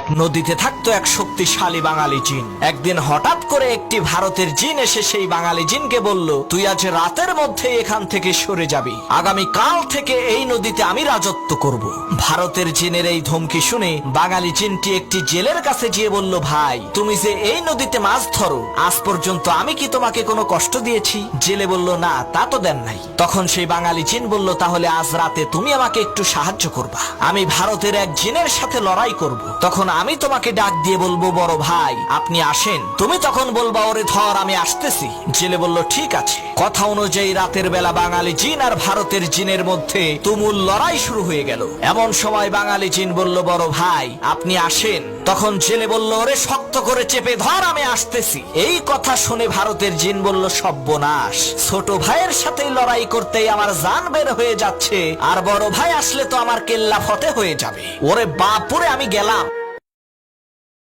এক নদীতে থাকতো এক শক্তিশালী বাঙালি জিন। একদিন হঠাৎ করে একটি ভারতের জিন এসে সেই বাঙালি জিনকে বলল, তুই আজ রাতের মধ্যে এখান থেকে সরে যাবি, আগামী কাল থেকে এই নদীতে আমি রাজত্ব করব। ভারতের জিনের এই ধমকি শুনে বাঙালি জিনটি একটি জেলের কাছে গিয়ে বলল, ভাই তুমি যে এই নদীতে মাছ ধরো, আজ পর্যন্ত আমি কি তোমাকে কোনো কষ্ট দিয়েছি? জেলে বলল, না তা তো দেন নাই। তখন সেই বাঙালি জিন বলল, তাহলে আজ রাতে তুমি আমাকে একটু সাহায্য করবা, আমি ভারতের এক জিনের সাথে লড়াই করব। তখন আমি তোমাকে ডাক দিয়ে বলবো, বড় ভাই আপনি আসেন। তুমি তখন বলবা, ওরে ধর আমি আসতেছি। জেলে বলল, ঠিক আছে। কথা অনুযায়ী রাতের বেলা বাঙালি জিন আর ভারতের জিনের মধ্যে তুমুল লড়াই শুরু হয়ে গেল। এমন সময় বাঙালি জিন বলল, বড় ভাই আপনি আসেন। তখন জেলে বলল, ওরে শক্ত করে চেপে ধর আমি আসতেছি। এই কথা শুনে ভারতের জিন বলল, সর্বনাশ, ছোট ভাইয়ের সাথে লড়াই করতেই আমার জান বের হয়ে যাচ্ছে, আর বড় ভাই আসলে তো আমার কেল্লা ফতে হয়ে যাবে। ওরে বাপুরে, আমি গেলাম।